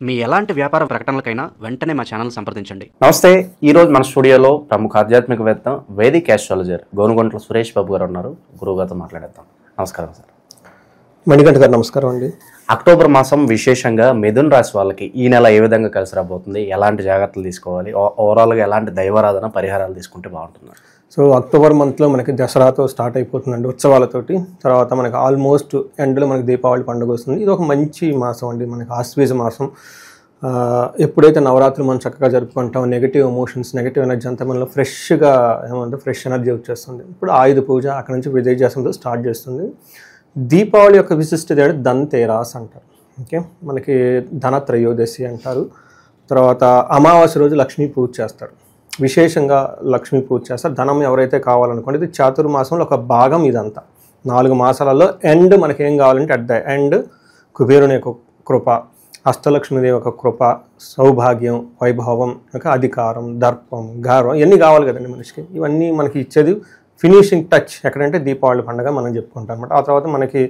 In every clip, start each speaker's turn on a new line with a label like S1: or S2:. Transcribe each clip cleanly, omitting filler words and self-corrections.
S1: మీ ఎలాంటి వ్యాపార ప్రకటనలకైనా వెంటనే మా ఛానల్ సంప్రదించండి.
S2: నమస్తే. ఈరోజు మన స్టూడియోలో ప్రముఖ ఆధ్యాత్మికవేత్త వేదిక్ ఆస్ట్రాలజర్ గోనుగొంట్ల సురేష్ బాబు గారు ఉన్నారు. గురువుగారితో మాట్లాడేద్దాం. నమస్కారం సార్.
S3: మణికంఠ గారు నమస్కారం అండి.
S2: అక్టోబర్ మాసం విశేషంగా మిథున్ రాశి వాళ్ళకి ఈ నెల ఏ విధంగా కలిసి రాబోతుంది, ఎలాంటి జాగ్రత్తలు తీసుకోవాలి, ఓవరాల్గా ఎలాంటి దైవారాధన పరిహారాలు తీసుకుంటే బాగుంటుంది?
S3: సో అక్టోబర్ మంత్లో మనకి దసరాతో స్టార్ట్ అయిపోతుందండి, ఉత్సవాలతోటి. తర్వాత మనకి ఆల్మోస్ట్ ఎండ్లో మనకి దీపావళి పండుగ వస్తుంది. ఇది ఒక మంచి మాసం అండి, మనకి ఆశ్వీజ మాసం. ఎప్పుడైతే నవరాత్రులు మనం చక్కగా జరుపుకుంటాం, నెగిటివ్ ఎమోషన్స్, నెగిటివ్ ఎనర్జీ అంతా మనలో ఫ్రెష్గా ఫ్రెష్ ఎనర్జీ వచ్చేస్తుంది. ఇప్పుడు ఆయుధ పూజ అక్కడ నుంచి విజయదశమితో స్టార్ట్ చేస్తుంది. దీపావళి యొక్క విశిష్టత ధన్తేరాస్ అంటారు. ఓకే, మనకి ధనత్రయోదశి అంటారు. తర్వాత అమావాస్య రోజు లక్ష్మీ పూజ చేస్తారు. విశేషంగా లక్ష్మీ పూజ చేస్తారు. ధనం ఎవరైతే కావాలనుకోండి, ఇది చాతుర్మాసంలో ఒక భాగం. ఇదంతా 4 మాసాలలో ఎండ్ మనకేం కావాలంటే అట్ ద ఎండ్ కుబేరుని యొక్క కృప, అష్టలక్ష్మీదేవి యొక్క కృప, సౌభాగ్యం, వైభవం, అధికారం, దర్పం, గౌరవం, ఇవన్నీ కావాలి కదండి మనిషికి. ఇవన్నీ మనకి ఇచ్చేది ఫినిషింగ్ టచ్ ఎక్కడంటే దీపావళి పండుగ మనం చెప్పుకుంటాం అనమాట. ఆ తర్వాత మనకి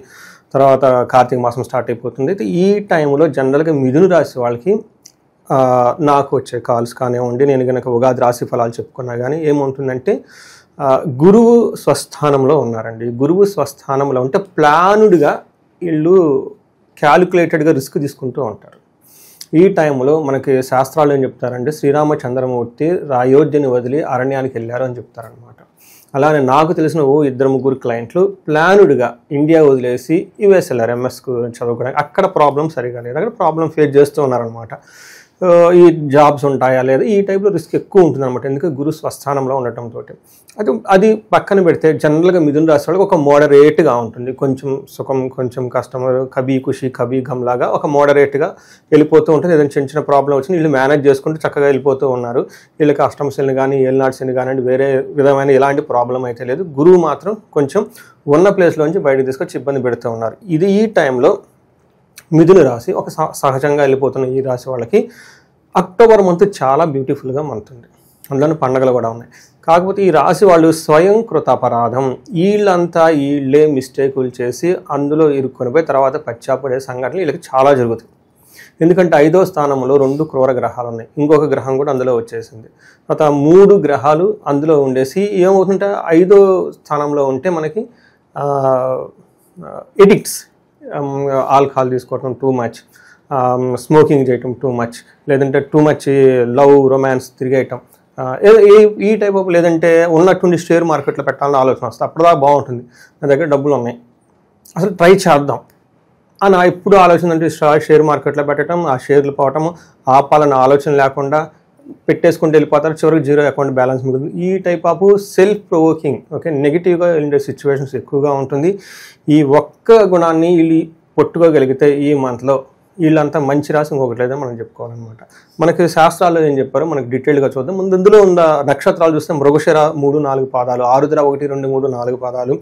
S3: కార్తీక మాసం స్టార్ట్ అయిపోతుంది. అయితే ఈ టైంలో జనరల్గా మిథున రాశి వాళ్ళకి నాకు వచ్చే కాల్స్ కానివ్వండి, నేను కనుక ఉగాది రాశి ఫలాలు చెప్పుకున్నా కానీ ఏముంటుందంటే, గురువు స్వస్థానంలో ఉన్నారండి. గురువు స్వస్థానంలో ఉంటే ప్లానుడ్గా వీళ్ళు క్యాలిక్యులేటెడ్గా రిస్క్ తీసుకుంటూ ఉంటారు. ఈ టైంలో మనకి శాస్త్రాలు ఏం చెప్తారంటే, శ్రీరామచంద్రమూర్తి అయోధ్యని వదిలి అరణ్యానికి వెళ్ళారు అని చెప్తారనమాట. అలానే నాకు తెలిసిన 2-3 క్లయింట్లు ప్లానుడ్గా ఇండియా వదిలేసి యుఎస్ వెళ్ళారు ఎంఎస్కు చదువుకోవడానికి. అక్కడ ప్రాబ్లం సరిగా లేదు, అక్కడ ప్రాబ్లం ఫేస్ చేస్తూ ఉన్నారనమాట. ఈ జాబ్స్ ఉంటాయా లేదా, ఈ టైప్లో రిస్క్ ఎక్కువ ఉంటుంది అనమాట. ఎందుకంటే గురు స్వస్థానంలో ఉండటంతో. అది పక్కన పెడితే జనరల్గా మిథున రాశి వాళ్ళకి ఒక మోడరేట్గా ఉంటుంది. కొంచెం సుఖం, కొంచెం కష్టం, కబీ ఖుషి కబీ గమ్ లాగా ఒక మోడరేట్గా వెళ్ళిపోతూ ఉంటుంది. ఏదైనా చిన్న చిన్న ప్రాబ్లం వచ్చింది, వీళ్ళు మేనేజ్ చేసుకుంటూ చక్కగా వెళ్ళిపోతూ ఉన్నారు. వీళ్ళకి అష్టమశని కానీ ఏలినాడ్శని కానివ్వండి, వేరే విధమైన ఎలాంటి ప్రాబ్లం అయితే లేదు. గురువు మాత్రం కొంచెం ఉన్న ప్లేస్లోంచి బయటకు తీసుకొచ్చి ఇబ్బంది పెడుతూ ఉన్నారు. ఇది ఈ టైంలో మిథున రాశి ఒక సహజంగా వెళ్ళిపోతున్న ఈ రాశి వాళ్ళకి అక్టోబర్ మంత్ చాలా బ్యూటిఫుల్గా మంత్ ఉంది. అందులోనే పండుగలు కూడా ఉన్నాయి. కాకపోతే ఈ రాశి వాళ్ళు స్వయం కృతాపరాధం, వీళ్ళే మిస్టేకులు చేసి అందులో ఇరుక్కొనిపోయి తర్వాత పశ్చాత్తాపడే సంఘటనలు వీళ్ళకి చాలా జరుగుతాయి. ఎందుకంటే 5వ స్థానంలో 2 క్రూర గ్రహాలు ఉన్నాయి, ఇంకొక గ్రహం కూడా అందులో వచ్చేసింది. తర్వాత 3 గ్రహాలు అందులో ఉండేసి ఏమవుతుంటే 5వ స్థానంలో ఉంటే మనకి ఎడిక్ట్స్, ఆల్కహాల్ తీసుకోవటం టూ మచ్, స్మోకింగ్ చేయటం టూ మచ్, లేదంటే టూ మచ్ లవ్ రొమాన్స్ తిరిగేయటం, ఈ టైప్ ఆఫ్, లేదంటే ఉన్నట్టుండి షేర్ మార్కెట్లో పెట్టాలని ఆలోచన వస్తుంది. అప్పటిదాకా బాగుంటుంది, నా దగ్గర డబ్బులు ఉన్నాయి, అసలు ట్రై చేద్దాం అని ఎప్పుడు ఆలోచన అంటే షేర్ మార్కెట్లో పెట్టడం, ఆ షేర్లు పోవటము, ఆపాలన్న ఆలోచన లేకుండా పెట్టేసుకుంటూ వెళ్ళిపోతారు. చివరికి 0 అకౌంట్ బ్యాలెన్స్ మిగులుతుంది. ఈ type of self provoking, okay, నెగిటివ్గా వెళ్ళే సిచ్యువేషన్స్ ఎక్కువగా ఉంటుంది. ఈ ఒక్క గుణాన్ని వీళ్ళు పట్టుకోగలిగితే ఈ మంత్లో వీళ్ళంతా మంచి రాసి ఇంకొకటి లేదని మనం చెప్పుకోవాలన్నమాట. మనకి శాస్త్రాల్లో ఏం చెప్పారో మనకి డీటెయిల్గా చూద్దాం. ముందు ఇందులో ఉన్న నక్షత్రాలు చూస్తే మృగశిర 3-4 పాదాలు, ఆరుద్ర 1-2-3-4 పాదాలు,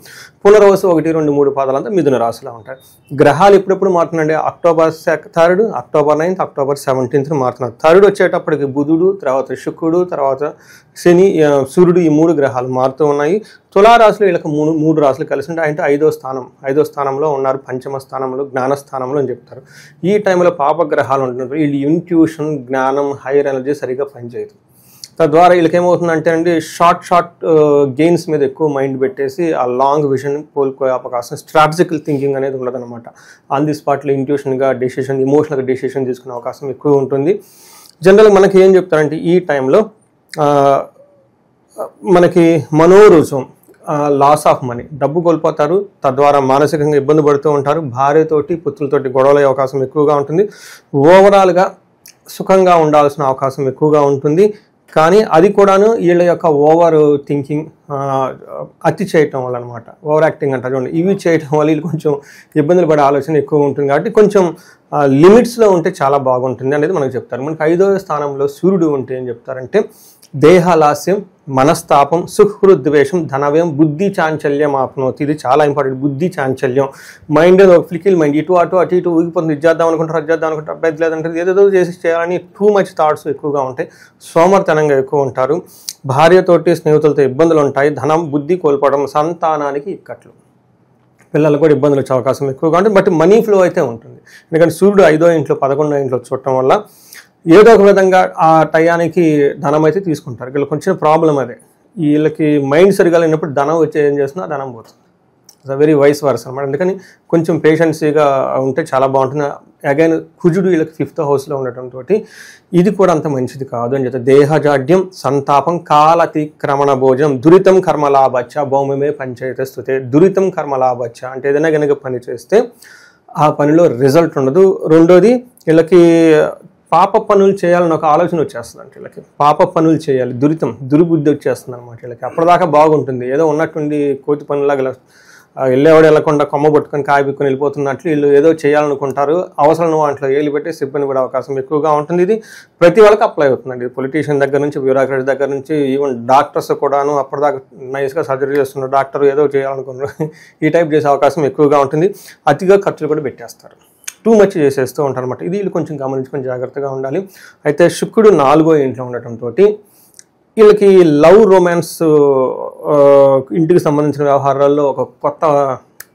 S3: పునర్వసు 1-2-3 పాదాలు అంతా మిథున రాశిలో ఉంటాయి. గ్రహాలు ఎప్పుడెప్పుడు మారుతున్నాయండి, అక్టోబర్ 3, అక్టోబర్ 9, అక్టోబర్ 17 మారుతున్నారు. 3 వచ్చేటప్పటికి బుధుడు, తర్వాత శుక్రుడు, తర్వాత శని, సూర్యుడు, ఈ 3 గ్రహాలు మారుతూ ఉన్నాయి. తులారాశిలో వీళ్ళకి 3 రాశులు కలిసి ఉంటాయి. అంటే 5వ స్థానంలో ఉన్నారు, పంచమ స్థానంలో, జ్ఞానస్థానంలో అని చెప్తారు. ఈ టైంలో పాపగ్రహాలు ఉంటున్నారు. వీళ్ళు ఇంట్యూషన్, జ్ఞానం, హైయర్ ఎనర్జీ సరిగ్గా పనిచేయదు. తద్వారా వీళ్ళకి ఏమవుతుందంటే అండి, షార్ట్ గెయిన్స్ మీద ఎక్కువ మైండ్ పెట్టేసి ఆ లాంగ్ విజన్ కోల్పోయే అవకాశం, స్ట్రాటజికల్ థింకింగ్ అనేది ఉండదన్నమాట. ఆన్ ది స్పాట్లో ఇంట్యూషన్గా డెసిషన్, ఇమోషనల్గా డెసిషన్ తీసుకునే అవకాశం ఎక్కువ ఉంటుంది. జనరల్గా మనకి ఏం చెప్తారంటే ఈ టైంలో మనకి మనోరుజం, లాస్ ఆఫ్ మనీ, డబ్బు కోల్పోతారు, తద్వారా మానసికంగా ఇబ్బంది పడుతూ ఉంటారు. భార్యతోటి, పుత్రులతోటి గొడవలయ్యే అవకాశం ఎక్కువగా ఉంటుంది. ఓవరాల్గా సుఖంగా ఉండాల్సిన అవకాశం ఎక్కువగా ఉంటుంది. కానీ అది కూడాను వీళ్ళ యొక్క ఓవర్ థింకింగ్, అతి చేయటం వల్ల అనమాట, ఓవర్ యాక్టింగ్ అంటారు చూడండి, ఇవి చేయటం వల్ల వీళ్ళు కొంచెం ఇబ్బందులు పడే ఆలోచన ఎక్కువ ఉంటుంది. కాబట్టి కొంచెం లిమిట్స్లో ఉంటే చాలా బాగుంటుంది అనేది మనకు చెప్తారు. మనకి 5వ స్థానంలో సూర్యుడు ఉంటే ఏం చెప్తారంటే, దేహలాస్యం, మనస్తాపం, సుహృద్వేషం, ధనవ్యం, బుద్ధి చాంచల్యం ఆప్నోతి. ఇది చాలా ఇంపార్టెంట్. బుద్ధి చాంచల్యం, మైండ్ ఒక ఫ్లికిల్ మైండ్, ఇటు అటు ఊగిపోతుంది. ఇది చేద్దాం అనుకుంటారు, అబ్బాయి లేదంటే ఏదేదో చేయాలని టూ మచ్ థాట్స్ ఎక్కువగా ఉంటాయి. సోమర్తనంగా ఎక్కువ ఉంటారు. భార్యతోటి, స్నేహితులతో ఇబ్బందులు ఉంటాయి. ధనం, బుద్ధి కోల్పోవడం, సంతానానికి ఇక్కట్లు, పిల్లలకు కూడా ఇబ్బందులు వచ్చే అవకాశం ఎక్కువగా ఉంటుంది. బట్ మనీ ఫ్లో అయితే ఉంటుంది. ఎందుకంటే సూర్యుడు 5వ ఇంట్లో 11వ ఇంట్లో చూడటం వల్ల ఏదో ఒక విధంగా ఆ టయానికి ధనం అయితే తీసుకుంటారు. వీళ్ళకి కొంచెం ప్రాబ్లం అదే, వీళ్ళకి మైండ్ సరిగా లేనప్పుడు ధనం వచ్చి ఏం చేస్తున్నా ధనం పోతుంది. ఇట్స్ వెరీ వైస్ వర్స్ అనమాట. అందుకని కొంచెం పేషెన్సీగా ఉంటే చాలా బాగుంటుంది. అగైన్ కుజుడు వీళ్ళకి 5th హౌస్లో ఉండటంతో ఇది కూడా అంత మంచిది కాదు అని చెప్తారు. దేహజాడ్యం సంతాపం కాలతిక్రమణ భోజనం దురితం కర్మలాభచ్చ భౌమమే పంచాయత స్థుతే. దురితం కర్మలాభచ్చ అంటే ఏదైనా కనుక పని చేస్తే ఆ పనిలో రిజల్ట్ ఉండదు. రెండోది వీళ్ళకి పాప పనులు చేయాలని ఒక ఆలోచన వచ్చేస్తుంది. అంటే వీళ్ళకి పాప పనులు చేయాలి, దుర్బుద్ధి వచ్చేస్తుంది అనమాట వీళ్ళకి. అప్పటిదాకా బాగుంటుంది, ఏదో ఉన్నట్టుండి కోతి పనులాగా వెళ్ళేవాడు వెళ్ళకుండా కొమ్మ పట్టుకొని కాయబిక్కుని వెళ్ళిపోతున్నట్లు వీళ్ళు ఏదో చేయాలనుకుంటారు. అవసరం వాటిలో ఏలు పెట్టి సిబ్బంది పడే అవకాశం ఎక్కువగా ఉంటుంది. ఇది ప్రతి వాళ్ళకి అప్లై అవుతుందండి. పొలిటీషియన్ దగ్గర నుంచి, బ్యూరోక్రసీ దగ్గర నుంచి, ఈవెన్ డాక్టర్స్ కూడాను అప్పటిదాకా నైస్గా సర్జరీ చేస్తున్నారు, డాక్టర్ ఏదో చేయాలనుకున్నారు, ఈ టైప్ చేసే అవకాశం ఎక్కువగా ఉంటుంది. అతిగా ఖర్చులు కూడా పెట్టేస్తారు, టూ మచ్ చేసేస్తూ ఉంటారు అనమాట. ఇది వీళ్ళు కొంచెం గమనించుకొని జాగ్రత్తగా ఉండాలి. అయితే శుక్రుడు 4వ ఇంట్లో ఉండటంతో వీళ్ళకి లవ్ రొమాన్స్ ఇంటికి సంబంధించిన వ్యవహారాల్లో ఒక కొత్త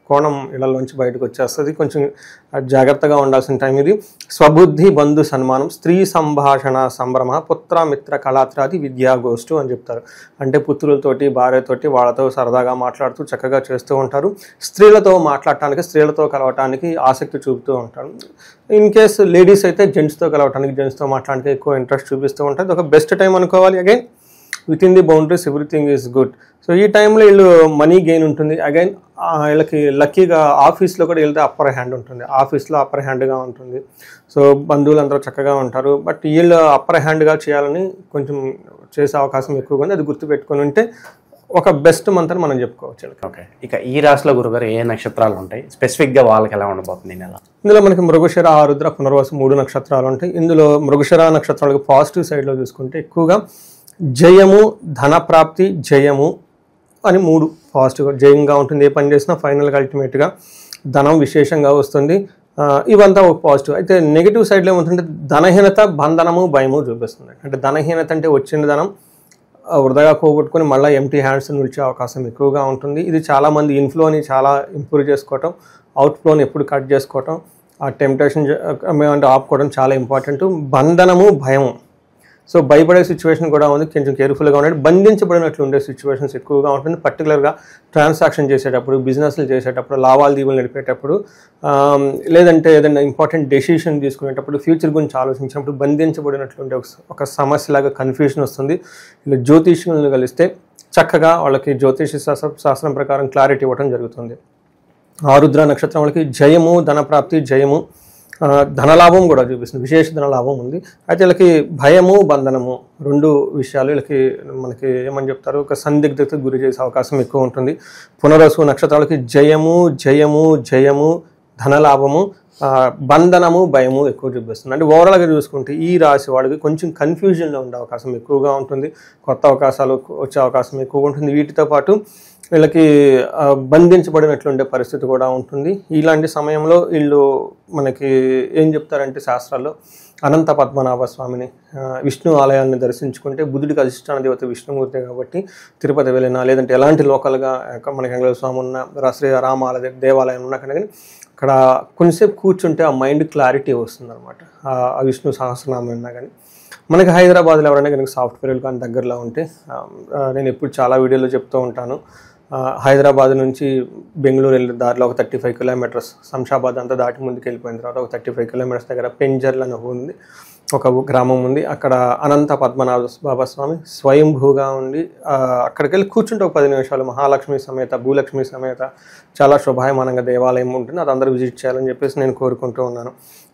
S3: కోణం ఇళ్లలోంచి బయటకు వచ్చేస్తుంది. కొంచెం జాగ్రత్తగా ఉండాల్సిన టైం ఇది. స్వబుద్ధి బంధు సన్మానం స్త్రీ సంభాషణ సంభ్రమ పుత్ర మిత్ర కళాత్రాది విద్యాగోష్ఠు అని చెప్తారు. అంటే పుత్రులతోటి భార్యతోటి వాళ్ళతో సరదాగా మాట్లాడుతూ చక్కగా చేస్తూ ఉంటారు. స్త్రీలతో మాట్లాడటానికి, స్త్రీలతో కలవటానికి ఆసక్తి చూపుతూ ఉంటారు. ఇన్ కేస్ లేడీస్ అయితే జెంట్స్తో కలవటానికి, జెంట్స్తో మాట్లాడటానికి ఎక్కువ ఇంట్రెస్ట్ చూపిస్తూ ఉంటారు. ఒక బెస్ట్ టైం అనుకోవాలి. Again with in the boundaries everything is good. So ఈ టైంలో వీళ్ళు మనీ గెయిన్ ఉంటుంది. అగైన్ వీళ్ళకి లక్కీగా ఆఫీస్లో కూడా వెళ్తే అప్పర్ హ్యాండ్ ఉంటుంది, ఆఫీస్లో అప్పర్ హ్యాండ్గా ఉంటుంది. సో బంధువులందరూ చక్కగా ఉంటారు. బట్ వీళ్ళు అప్పర్ హ్యాండ్గా చేయాలని కొంచెం చేసే అవకాశం ఎక్కువగా ఉంది. అది గుర్తుపెట్టుకొని ఉంటే ఒక బెస్ట్ మంత్ అని మనం చెప్పుకోవచ్చు.
S2: ఓకే, ఇక ఈ రాశిలో గురుగారు ఏ నక్షత్రాలు ఉంటాయి, స్పెసిఫిక్గా వాళ్ళకి ఎలా ఉండబోతుంది ఈ నెల?
S3: ఇందులో మనకి మృగశిర, ఆరుద్ర, పునర్వసు 3 నక్షత్రాలు ఉంటాయి. ఇందులో మృగశిర నక్షత్రాలకు పాజిటివ్ సైడ్లో చూసుకుంటే ఎక్కువగా జయము, ధనప్రాప్తి, జయము అని 3 పాజిటివ్గా జయంగా ఉంటుంది. ఏ పని చేసినా ఫైనల్గా అల్టిమేట్గా ధనం విశేషంగా వస్తుంది. ఇవంతా ఒక పాజిటివ్. అయితే నెగిటివ్ సైడ్లో ఏమవుతుందంటే ధనహీనత, బంధనము, భయము చూపిస్తుంది. అంటే ధనహీనత అంటే వచ్చిన ధనం వృధాగా పోగొట్టుకొని మళ్ళీ ఎంటీ హ్యాండ్స్ నిలిచే అవకాశం ఎక్కువగా ఉంటుంది. ఇది చాలామంది ఇన్ఫ్లోని చాలా ఇంప్రూవ్ చేసుకోవటం, అవుట్ఫ్లోని ఎప్పుడు కట్ చేసుకోవటం, ఆ టెంప్టేషన్ అంటే ఆపుకోవడం చాలా ఇంపార్టెంట్. బంధనము, భయము, సో భయపడే సిచ్యువేషన్ కూడా ఉంది. కొంచెం కేర్ఫుల్గా ఉండండి. బంధించబడినట్లు ఉండే సిచ్యువేషన్స్ ఎక్కువగా ఉంటుంది. పర్టికులర్గా ట్రాన్సాక్షన్ చేసేటప్పుడు, బిజినెస్లు చేసేటప్పుడు, లావాదేవీలు నడిపేటప్పుడు, లేదంటే ఏదైనా ఇంపార్టెంట్ డెసిషన్ తీసుకునేటప్పుడు, ఫ్యూచర్ గురించి ఆలోచించినప్పుడు బంధించబడినట్లు ఉండే ఒక సమస్యలాగా కన్ఫ్యూజన్ వస్తుంది. ఇలా జ్యోతిష్యులను కలిస్తే చక్కగా వాళ్ళకి జ్యోతిష శాస్త్రం ప్రకారం క్లారిటీ ఇవ్వడం జరుగుతుంది. ఆరుద్ర నక్షత్రం వాళ్ళకి జయము, ధనప్రాప్తి, జయము, ధనలాభం కూడా చూపిస్తుంది, విశేష ధనలాభం ఉంది. అయితే వీళ్ళకి భయము, బంధనము 2 విషయాలు వీళ్ళకి మనకి ఏమని చెప్తారు, ఒక సందిగ్ధతకు గురి చేసే అవకాశం ఎక్కువ ఉంటుంది. పునర్వసు నక్షత్రాలకి జయము, జయము, జయము, ధనలాభము, బంధనము, భయము ఎక్కువ చూపిస్తుంది. అంటే ఓవరాల్గా చూసుకుంటే ఈ రాశి వాళ్ళకి కొంచెం కన్ఫ్యూజన్లో ఉండే అవకాశం ఎక్కువగా ఉంటుంది. కొత్త అవకాశాలు వచ్చే అవకాశం ఎక్కువగా ఉంటుంది. వీటితో పాటు వీళ్ళకి బంధించబడినట్లుండే పరిస్థితి కూడా ఉంటుంది. ఇలాంటి సమయంలో వీళ్ళు మనకి ఏం చెప్తారంటే శాస్త్రాల్లో అనంత పద్మనాభ స్వామిని, విష్ణు ఆలయాన్ని దర్శించుకుంటే, బుద్ధుడికి అధిష్టాన దేవత విష్ణుమూర్తి కాబట్టి తిరుపతి వెళ్ళినా, లేదంటే ఎలాంటి లోకల్గా మనకి వెంకటేశ్వర స్వామి ఉన్న శ్రీ రామాలయ దేవాలయం ఉన్నా కానీ అక్కడ కొంచెంసేపు కూర్చుంటే ఆ మైండ్ క్లారిటీ వస్తుంది అనమాట. ఆ విష్ణు సహస్రనామం ఉన్నా కానీ మనకి హైదరాబాద్లో ఎవరైనా కనుక సాఫ్ట్వేర్లు కానీ దగ్గరలో ఉంటే, నేను ఎప్పుడు చాలా వీడియోలో చెప్తూ ఉంటాను, హైదరాబాద్ నుంచి బెంగళూరు వెళ్ళే దారిలో ఒక 35 కిలోమీటర్స్, శంషాబాద్ అంతా దాటి ముందుకు వెళ్ళిపోయిన తర్వాత ఒక 35 కిలోమీటర్స్ దగ్గర పెంజర్లు అని ఉంది, ఒక గ్రామం ఉంది. అక్కడ అనంత పద్మనాభ బాబా స్వామి స్వయంభూగా ఉండి అక్కడికి వెళ్ళి కూర్చుంటే ఒక 10 నిమిషాలు మహాలక్ష్మి సమేత, భూలక్ష్మి సమేత చాలా శుభాయమానంగా దేవాలయం ఉంటుంది. అది అందరూ విజిట్ చేయాలని చెప్పేసి నేను కోరుకుంటూ ఉన్నాను.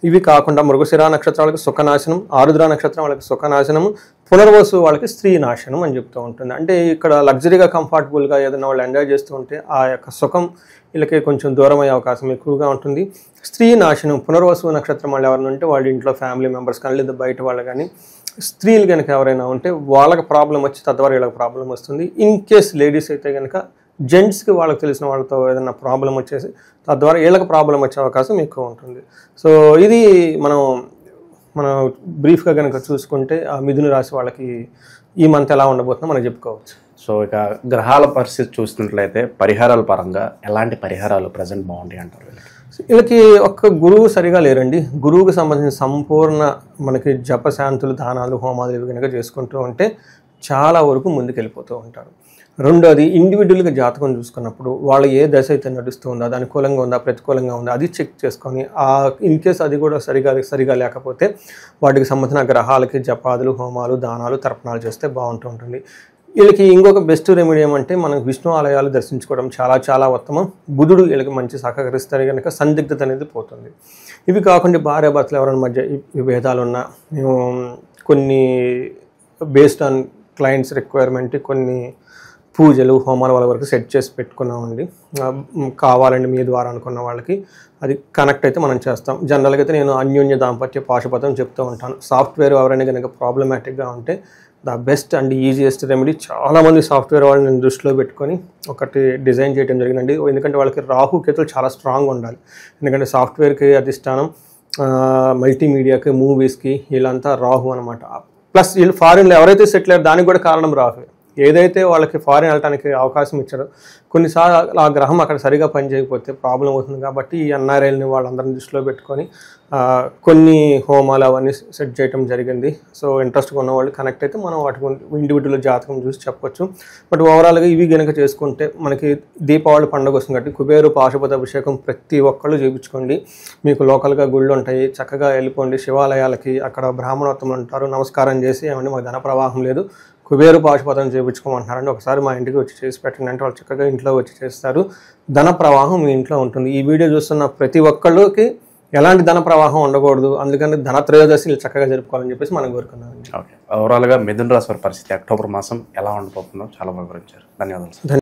S3: ఇవి కాకుండా మృగశిర నక్షత్రాలకు సుఖనాశనం, ఆరుద్ర నక్షత్రం వాళ్ళకి సుఖనాశనము, పునర్వసు వాళ్ళకి స్త్రీ నాశనం అని చెప్తూ ఉంటుంది. అంటే ఇక్కడ లగ్జరీగా కంఫర్టబుల్గా ఏదైనా వాళ్ళు ఎంజాయ్ చేస్తూ ఉంటే ఆ యొక్క సుఖం వీళ్ళకి కొంచెం దూరం అయ్యే అవకాశం ఎక్కువగా ఉంటుంది. స్త్రీ నాశనం, పునర్వసు నక్షత్రం వాళ్ళు ఎవరైనా ఉంటే వాళ్ళ ఇంట్లో ఫ్యామిలీ మెంబర్స్ కానీ లేదా బయట వాళ్ళు కానీ స్త్రీలు కనుక ఎవరైనా ఉంటే వాళ్ళకి ప్రాబ్లం వచ్చి తద్వారా వీళ్ళకి ప్రాబ్లం వస్తుంది. ఇన్ కేస్ లేడీస్ అయితే కనుక జెంట్స్కి వాళ్ళకి తెలిసిన వాళ్ళతో ఏదైనా ప్రాబ్లం వచ్చేసి తద్వారా వీళ్ళకి ప్రాబ్లం వచ్చే అవకాశం ఎక్కువ ఉంటుంది. సో ఇది మనం బ్రీఫ్గా కనుక చూసుకుంటే ఆ మిథున రాశి వాళ్ళకి ఈ మంత్ ఎలా ఉండబోతుందో మనం చెప్పుకోవచ్చు.
S2: సో ఇక గ్రహాల పరిస్థితి చూసినట్లయితే పరిహారాల పరంగా ఎలాంటి పరిహారాలు ప్రజెంట్ బాగుంటాయి అంటారు?
S3: వీళ్ళకి ఒక్క గురువు సరిగా లేరండి. గురువుకి సంబంధించిన సంపూర్ణ మనకి జపశాంతులు, దానాలు, హోమాలు ఇవి కనుక చేసుకుంటూ ఉంటే చాలా వరకు ముందుకెళ్ళిపోతూ ఉంటారు. రెండోది ఇండివిజువల్గా జాతకం చూసుకున్నప్పుడు వాళ్ళు ఏ దశ అయితే నడుస్తుందో అది అనుకూలంగా ఉందా, ప్రతికూలంగా ఉందా అది చెక్ చేసుకొని ఇన్ కేస్ అది కూడా సరిగా లేకపోతే వాటికి సంబంధించిన గ్రహాలకి జపాదులు, హోమాలు, దానాలు, తర్పణాలు చేస్తే బాగుంటూ ఉంటుంది. వీళ్ళకి ఇంకొక బెస్ట్ రెమెడీ ఏమంటే మనం విష్ణు ఆలయాలు దర్శించుకోవడం చాలా చాలా ఉత్తమం. బుధుడు వీళ్ళకి మంచి సహకరిస్తారు కనుక సందిగ్ధత అనేది పోతుంది. ఇవి కాకుండా భార్యాభర్తలు ఎవరైనా మధ్య విభేదాలు ఉన్నా మేము కొన్ని బేస్డ్ ఆన్ క్లయింట్స్ రిక్వైర్మెంట్ కొన్ని పూజలు, హోమాల వాళ్ళ వరకు సెట్ చేసి పెట్టుకున్నామండి. కావాలండి మీ ద్వారా అనుకున్న వాళ్ళకి అది కనెక్ట్ అయితే మనం చేస్తాం. జనరల్గా అయితే నేను అన్యోన్య దాంపత్య పాశుపతం చెప్తూ ఉంటాను. సాఫ్ట్వేర్ ఎవరైనా కనుక ప్రాబ్లమాటిక్గా ఉంటే the best and easiest remedy చాలామంది సాఫ్ట్వేర్ వాళ్ళని నేను దృష్టిలో పెట్టుకొని ఒకటి డిజైన్ చేయడం జరిగిందండి. ఎందుకంటే వాళ్ళకి రాహు కేతులు చాలా స్ట్రాంగ్ ఉండాలి. ఎందుకంటే సాఫ్ట్వేర్కి అధిష్టానం, మల్టీమీడియాకి, మూవీస్కి వీళ్ళంతా రాహు అనమాట. ప్లస్ వీళ్ళు ఫారిన్లో ఎవరైతే సెటిల్ అయ్యారో దానికి కూడా కారణం రాహు. ఏదైతే వాళ్ళకి ఫారిన్ వెళ్ళడానికి అవకాశం ఇచ్చారో కొన్నిసార్లు ఆ గ్రహం అక్కడ సరిగా పనిచేయకపోతే ప్రాబ్లం అవుతుంది. కాబట్టి ఈ ఎన్ఆర్ఐల్ని వాళ్ళందరినీ దృష్టిలో పెట్టుకొని కొన్ని హోమాలు అవన్నీ సెట్ చేయడం జరిగింది. సో ఇంట్రెస్ట్గా ఉన్న వాళ్ళు కనెక్ట్ అయితే మనం వాటికి ఇండివిజువల్ జాతకం చూసి చెప్పొచ్చు. బట్ ఓవరాల్గా ఇవి కనుక చేసుకుంటే మనకి దీపావళి పండుగ వస్తుంది కాబట్టి కుబేరు పాశుపత అభిషేకం ప్రతి ఒక్కళ్ళు చేయించుకోండి. మీకు లోకల్గా గుళ్ళు ఉంటాయి, చక్కగా వెళ్ళిపోండి శివాలయాలకి. అక్కడ బ్రాహ్మణోత్తములు ఉంటారు, నమస్కారం చేసి ఏమంటే మాకు ధన ప్రవాహం లేదు, కుబేరు పాశుపతం చేయించుకోమంటున్నారండి, ఒకసారి మా ఇంటికి వచ్చి చేసి పెట్టండి అంటే వాళ్ళు చక్కగా ఇంట్లో వచ్చి చేస్తారు. ధన ప్రవాహం మీ ఇంట్లో ఉంటుంది. ఈ వీడియో చూస్తున్న ప్రతి ఒక్కళ్ళకి ఎలాంటి ధన ప్రవాహం ఉండకూడదు, అందుకని ధన త్రయోదశిని చక్కగా జరుపుకోవాలని చెప్పేసి మనం కోరుకున్నామండి.
S2: ఓకే, ఓవరాల్గా మిథున రాశి వారి పరిస్థితి అక్టోబర్ మాసం ఎలా ఉండబోతుందో చాలా బాగా వివరించారు. ధన్యవాదాలు.